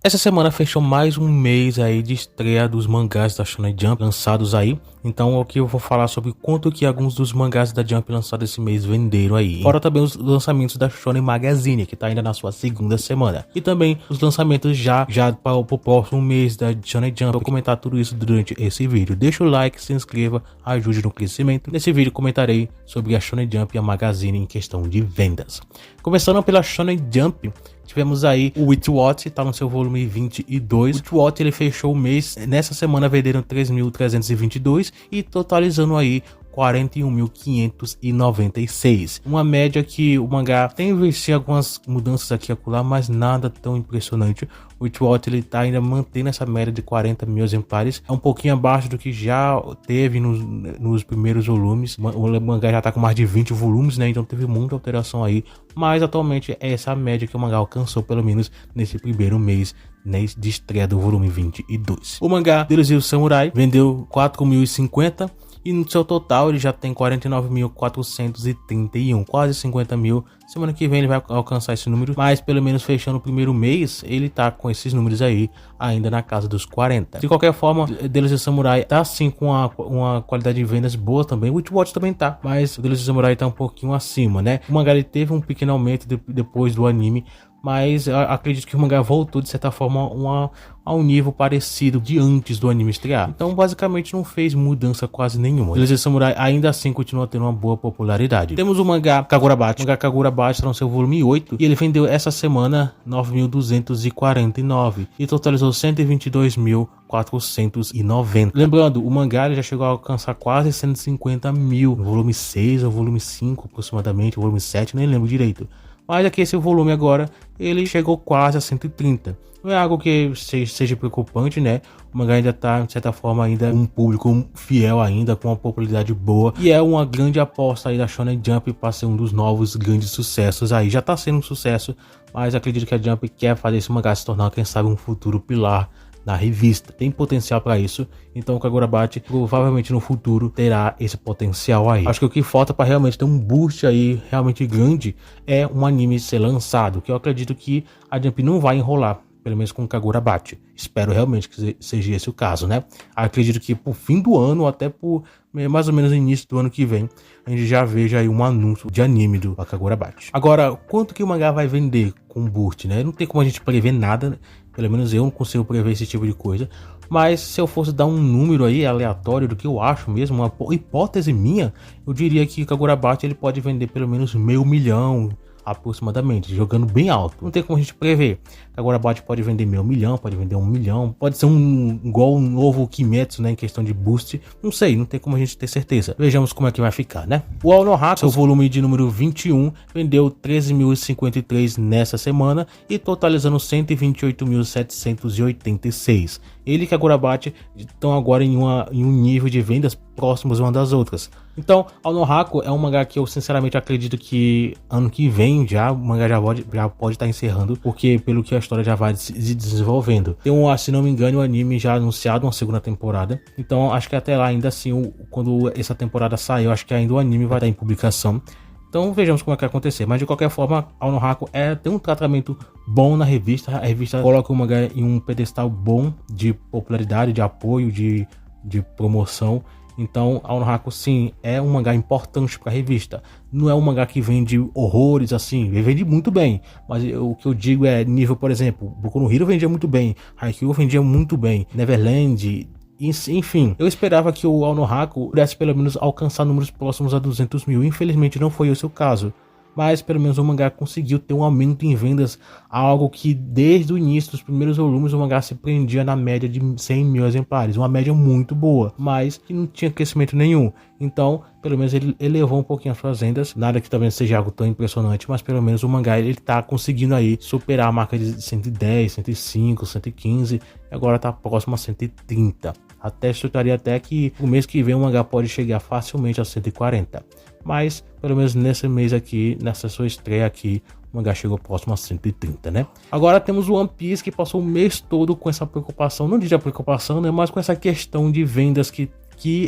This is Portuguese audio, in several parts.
Essa semana fechou mais um mês aí de estreia dos mangás da Shonen Jump lançados aí. Então aqui eu vou falar sobre quanto que alguns dos mangás da Jump lançados esse mês venderam aí. Fora também os lançamentos da Shonen Magazine, que tá ainda na sua segunda semana. E também os lançamentos já para o próximo mês da Shonen Jump. Eu vou comentar tudo isso durante esse vídeo. Deixa o like, se inscreva, ajude no crescimento. Nesse vídeo comentarei sobre a Shonen Jump e a Magazine em questão de vendas. Começando pela Shonen Jump. Tivemos aí o Witchwatch, tá no seu volume 22. O Witchwatch ele fechou o mês, nessa semana venderam 3.322 e totalizando aí 41.596. Uma média que o mangá tem visto algumas mudanças aqui e acolá, mas nada tão impressionante. O Witchwatch ele tá ainda mantendo essa média de 40 mil exemplares. É um pouquinho abaixo do que já teve nos primeiros volumes. O mangá já tá com mais de 20 volumes, né? Então teve muita alteração aí. Mas atualmente é essa a média que o mangá alcançou, pelo menos nesse primeiro mês de estreia do volume 22. O mangá Delusive Samurai vendeu 4.050. E no seu total ele já tem 49.431, quase 50 mil. Semana que vem ele vai alcançar esse número, mas pelo menos fechando o primeiro mês, ele tá com esses números aí, ainda na casa dos 40. De qualquer forma, Delusive Samurai tá sim com uma qualidade de vendas boa também. O Witchwatch também tá, mas o Delusive Samurai tá um pouquinho acima, né? O mangá ele teve um pequeno aumento depois do anime, mas eu acredito que o mangá voltou de certa forma a um nível parecido de antes do anime estrear. Então basicamente não fez mudança quase nenhuma. Delusive Samurai ainda assim continua tendo uma boa popularidade. Temos o mangá Kagurabachi. O mangá Kagurabachi está no seu volume 8 e ele vendeu essa semana 9.249 e totalizou 122.490. Lembrando, o mangá ele já chegou a alcançar quase 150 mil no volume 6 ou volume 5 aproximadamente, o volume 7, nem lembro direito. Mas aqui esse volume agora, ele chegou quase a 130. Não é algo que seja preocupante, né? O mangá ainda tá, de certa forma, ainda um público fiel ainda, com uma popularidade boa. E é uma grande aposta aí da Shonen Jump para ser um dos novos grandes sucessos aí. Já tá sendo um sucesso, mas acredito que a Jump quer fazer esse mangá se tornar, quem sabe, um futuro pilar na revista. Tem potencial para isso, então o Kagurabachi provavelmente no futuro terá esse potencial aí. Acho que o que falta para realmente ter um boost aí realmente grande é um anime ser lançado, que eu acredito que a Jump não vai enrolar, pelo menos com o Kagurabachi. Espero realmente que seja esse o caso, né? Acredito que por fim do ano, ou até por mais ou menos início do ano que vem, a gente já veja aí um anúncio de anime do Kagurabachi. Agora, quanto que o mangá vai vender com boost, né? Não tem como a gente prever nada, né? Pelo menos eu não consigo prever esse tipo de coisa. Mas se eu fosse dar um número aí aleatório do que eu acho mesmo, uma hipótese minha, eu diria que o Kagurabachi ele pode vender pelo menos 500 mil aproximadamente, jogando bem alto. Não tem como a gente prever. Kagurabachi pode vender 500 mil, pode vender 1 milhão, pode ser igual um novo Kimetsu, né, em questão de boost. Não sei, não tem como a gente ter certeza. Vejamos como é que vai ficar, né? O Anohaka, seu volume de número 21, vendeu 13.053 nessa semana e totalizando 128.786. Ele e Kagurabachi estão agora em um nível de vendas próximos uma das outras. Então, Anohaka é um mangá que eu sinceramente acredito que ano que vem o mangá já pode estar encerrando, porque pelo que a história já vai se desenvolvendo. Tem se não me engano, o anime já anunciado uma segunda temporada. Então, acho que até lá ainda assim, quando essa temporada sair, eu acho que ainda o anime vai estar em publicação. Então vejamos como é que vai acontecer. Mas de qualquer forma, Anohaka tem um tratamento bom na revista. A revista coloca o mangá em um pedestal bom de popularidade, de apoio, de promoção. Então, Anohaka sim é um mangá importante para a revista. Não é um mangá que vende horrores assim, ele vende muito bem. Mas o que eu digo é nível, por exemplo, Boku no Hero vendia muito bem, Haikyuu vendia muito bem, Neverland. Enfim, eu esperava que o Anohaka pudesse pelo menos alcançar números próximos a 200 mil. Infelizmente não foi esse o caso. Mas pelo menos o mangá conseguiu ter um aumento em vendas, algo que desde o início dos primeiros volumes o mangá se prendia na média de 100 mil exemplares, uma média muito boa, mas que não tinha crescimento nenhum. Então, pelo menos ele elevou um pouquinho as suas vendas, nada que talvez seja algo tão impressionante, mas pelo menos o mangá ele tá conseguindo aí superar a marca de 110, 105, 115, e agora tá próximo a 130. Até chutaria até que o mês que vem o mangá pode chegar facilmente a 140. Mas, pelo menos nesse mês aqui, nessa sua estreia aqui, o mangá chegou próximo a 130, né? Agora temos o One Piece, que passou o mês todo com essa preocupação, não diria preocupação, né? Mas com essa questão de vendas que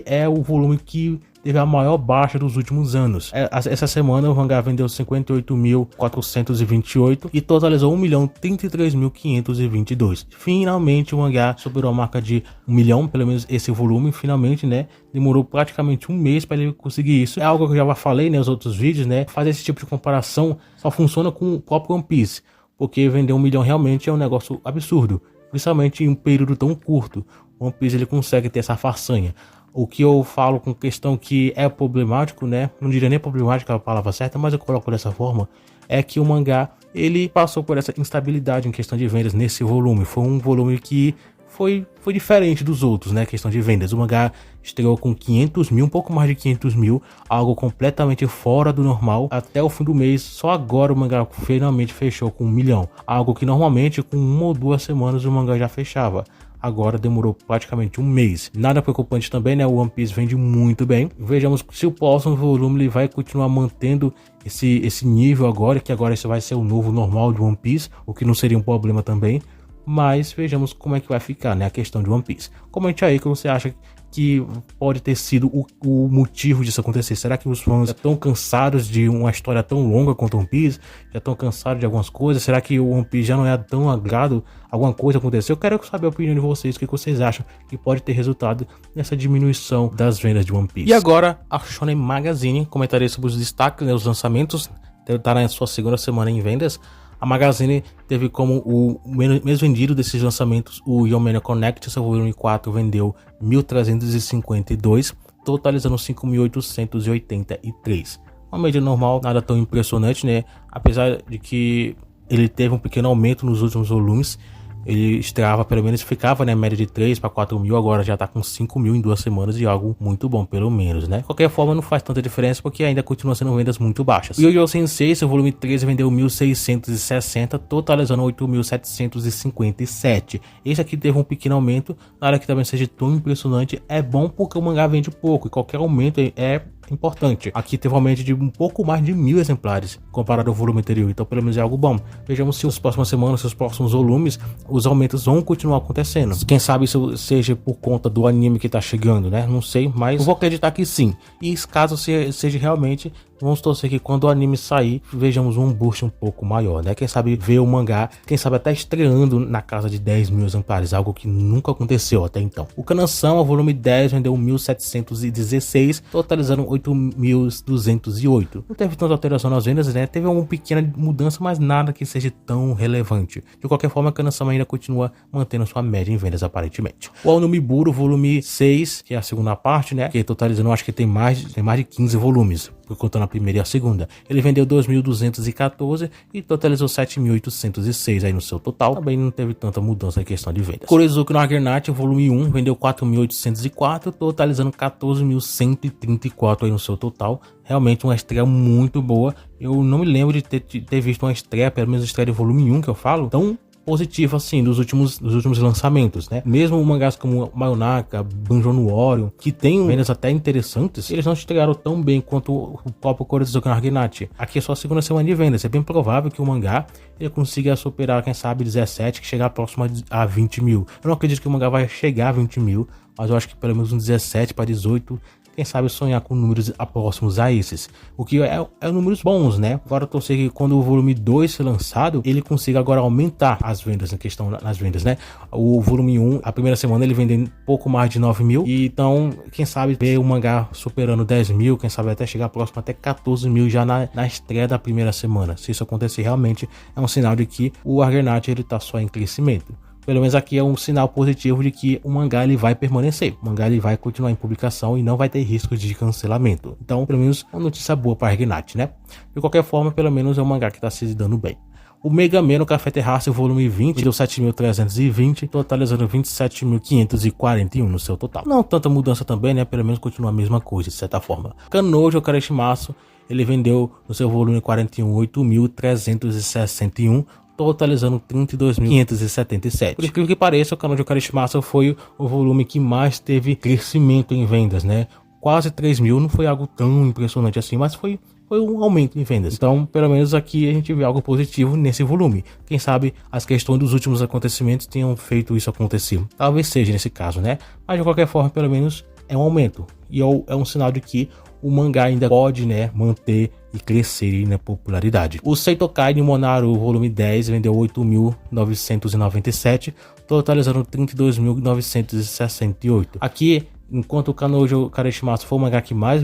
é o volume que teve a maior baixa dos últimos anos. Essa semana o mangá vendeu 58.428 e totalizou 1.033.522. Finalmente o mangá superou a marca de 1 milhão, pelo menos esse volume, finalmente, né? Demorou praticamente um mês para ele conseguir isso. É algo que eu já falei, né, nos outros vídeos, né? Fazer esse tipo de comparação só funciona com o próprio One Piece, porque vender 1 milhão realmente é um negócio absurdo, principalmente em um período tão curto. O One Piece ele consegue ter essa façanha. O que eu falo com questão que é problemático, né? Não diria nem problemático é a palavra certa, mas eu coloco dessa forma, é que o mangá ele passou por essa instabilidade em questão de vendas nesse volume. Foi um volume que foi diferente dos outros, né? Questão de vendas. O mangá estreou com 500 mil, um pouco mais de 500 mil, algo completamente fora do normal. Até o fim do mês, só agora o mangá finalmente fechou com 1 milhão. Algo que normalmente com 1 ou 2 semanas o mangá já fechava. Agora demorou praticamente um mês. Nada preocupante também, né? O One Piece vende muito bem. Vejamos se o próximo volume ele vai continuar mantendo esse nível agora, que agora esse vai ser o novo normal de One Piece, o que não seria um problema também. Mas vejamos como é que vai ficar, né, a questão de One Piece. Comente aí o que você acha que pode ter sido o motivo disso acontecer. Será que os fãs já estão cansados de uma história tão longa quanto One Piece? Já estão cansados de algumas coisas? Será que o One Piece já não é tão agrado? Alguma coisa aconteceu? Eu quero saber a opinião de vocês. O que vocês acham que pode ter resultado nessa diminuição das vendas de One Piece? E agora, a Shonen Magazine comentarei sobre os destaques, né, os lançamentos. Está na sua segunda semana em vendas. A Magazine teve como o menos vendido desses lançamentos o Yomena Connect. Seu volume 4 vendeu 1.352, totalizando 5.883. Uma média normal, nada tão impressionante, né? Apesar de que ele teve um pequeno aumento nos últimos volumes. Ele estreava, pelo menos ficava, né, média de 3 para 4 mil, agora já tá com 5 mil em 2 semanas e algo muito bom, pelo menos, né? De qualquer forma, não faz tanta diferença porque ainda continua sendo vendas muito baixas. O Yu-Yu Sensei, seu volume 13, vendeu 1.660, totalizando 8.757. Esse aqui teve um pequeno aumento, nada que também seja tão impressionante, é bom porque o mangá vende pouco e qualquer aumento é importante. Aqui teve um aumento de um pouco mais de 1.000 exemplares comparado ao volume anterior, então pelo menos é algo bom. Vejamos se nas próximas semanas, se os próximos volumes, os aumentos vão continuar acontecendo. Quem sabe isso seja por conta do anime que tá chegando, né? Não sei, mas eu vou acreditar que sim. E caso seja realmente, vamos torcer que quando o anime sair, vejamos um boost um pouco maior, né? Quem sabe ver o mangá, quem sabe até estreando na casa de 10.000 exemplares, algo que nunca aconteceu até então. O Kanan-Sama, volume 10, vendeu 1.716, totalizando 8.208. Não teve tanta alteração nas vendas, né? Teve uma pequena mudança, mas nada que seja tão relevante. De qualquer forma, a Kanan-Sama ainda continua mantendo sua média em vendas, aparentemente. O Aonumiburo, volume 6, que é a segunda parte, né? Que totalizando, acho que tem mais de 15 volumes, contando a primeira e a segunda. Ele vendeu 2.214 e totalizou 7.806 aí no seu total. Também não teve tanta mudança em questão de vendas. Kurezuki no Agernat, volume 1, vendeu 4.804, totalizando 14.134 aí no seu total. Realmente uma estreia muito boa. Eu não me lembro de ter visto uma estreia, pelo menos estreia de volume 1 que eu falo, tão positivo assim dos últimos lançamentos, né? Mesmo mangás como Mayonaka, Banjo no Orion, que tem vendas até interessantes, eles não estrearam tão bem quanto o próprio Kurezuki no Agernat. Aqui é só a segunda semana de vendas. É bem provável que o mangá ele consiga superar, quem sabe, 17, que chegar próximo a 20 mil. Eu não acredito que o mangá vai chegar a 20 mil, mas eu acho que pelo menos uns 17 para 18, quem sabe sonhar com números próximos a esses, o que é números bons, né? Agora eu torcer que quando o volume 2 for lançado, ele consiga agora aumentar as vendas, na questão nas vendas, né? O volume 1, a primeira semana ele vendeu pouco mais de 9 mil, e então quem sabe ver o mangá superando 10 mil, quem sabe até chegar próximo até 14 mil já na estreia da primeira semana. Se isso acontecer, realmente é um sinal de que o Agernat ele tá só em crescimento. Pelo menos aqui é um sinal positivo de que o mangá ele vai permanecer. O mangá ele vai continuar em publicação e não vai ter risco de cancelamento. Então, pelo menos, uma notícia boa para Agernat, né? De qualquer forma, pelo menos é um mangá que está se dando bem. O Mega Man no Café Terráceo, volume 20, deu 7.320, totalizando 27.541 no seu total. Não tanta mudança também, né? Pelo menos continua a mesma coisa, de certa forma. Kanojo Kareshimasu, ele vendeu no seu volume 41, 8.361, totalizando 32.577. Por incrível que pareça, o Kanojo Kareshimasu foi o volume que mais teve crescimento em vendas, né? Quase 3 mil, não foi algo tão impressionante assim, mas foi um aumento em vendas. Então, pelo menos aqui a gente vê algo positivo nesse volume. Quem sabe as questões dos últimos acontecimentos tenham feito isso acontecer. Talvez seja nesse caso, né? Mas de qualquer forma, pelo menos é um aumento. e é um sinal de que o mangá ainda pode, né, manter e crescer na popularidade. O Seitokai de Monaru volume 10 vendeu 8.997, totalizando 32.968. Aqui, enquanto o Kanojo Kareshimasu foi o mangá que mais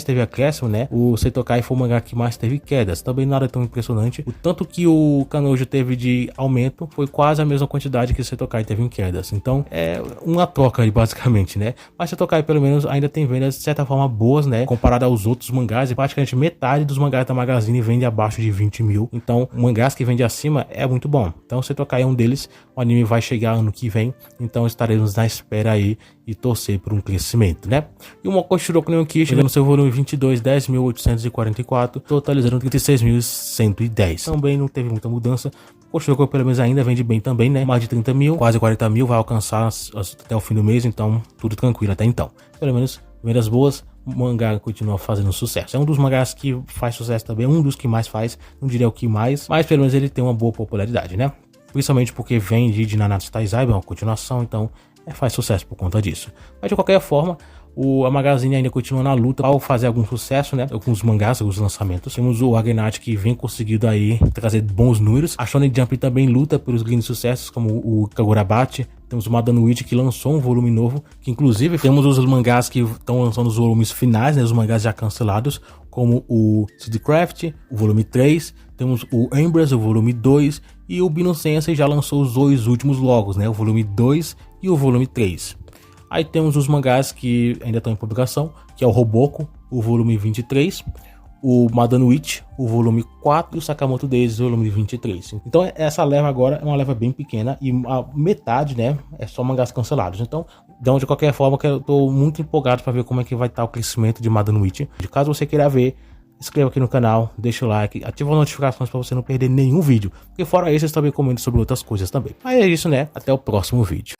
teve acréscimo, né? O Seitokai foi o mangá que mais teve quedas. Também nada tão impressionante. O tanto que o Kanojo teve de aumento foi quase a mesma quantidade que o Seitokai teve em quedas. Então é uma troca aí, basicamente, né? Mas Seitokai pelo menos ainda tem vendas de certa forma boas, né? Comparado aos outros mangás, e praticamente metade dos mangás da Magazine vende abaixo de 20 mil. Então, mangás que vende acima é muito bom. Então, o Seitokai é um deles. O anime vai chegar ano que vem. Então, estaremos na espera aí e torcer por um crescimento, né? E o Mokoshi Shiroku no Kishi no seu volume 22, 10.844, totalizando 36.110. Também não teve muita mudança. O Shiroku pelo menos ainda vende bem também, né? Mais de 30 mil, quase 40 mil, vai alcançar até o fim do mês, então tudo tranquilo até então. Pelo menos vendas boas, o mangá continua fazendo sucesso. É um dos mangás que faz sucesso também, um dos que mais faz, não diria o que mais, mas pelo menos ele tem uma boa popularidade, né? Principalmente porque vem de Nanatsu Taizai, é uma continuação, então faz sucesso por conta disso. Mas de qualquer forma, a Magazine ainda continua na luta ao fazer algum sucesso, né? Alguns mangás, alguns lançamentos. Temos o Agenat que vem conseguindo aí trazer bons números. A Shonen Jump também luta pelos grandes sucessos, como o Kagurabachi. Temos o Madano Witch que lançou um volume novo, que inclusive temos os mangás que estão lançando os volumes finais, né? Os mangás já cancelados, como o Seedcraft, o volume 3. Temos o Embrace, o volume 2. E o Bino Sensei já lançou os dois últimos logos, né? O volume 2 e o volume 3. Aí temos os mangás que ainda estão em publicação, que é o Roboko, o volume 23, o Madano Witch, o volume 4 e o Sakamoto Days, o volume 23. Então essa leva agora é uma leva bem pequena e a metade, né, é só mangás cancelados. Então, de qualquer forma, eu tô muito empolgado para ver como é que vai estar o crescimento de Madano Witch. Caso você queira ver, inscreva aqui no canal, deixa o like, ativa as notificações para você não perder nenhum vídeo. Porque fora isso, eu também comento sobre outras coisas também. Mas é isso, né? Até o próximo vídeo.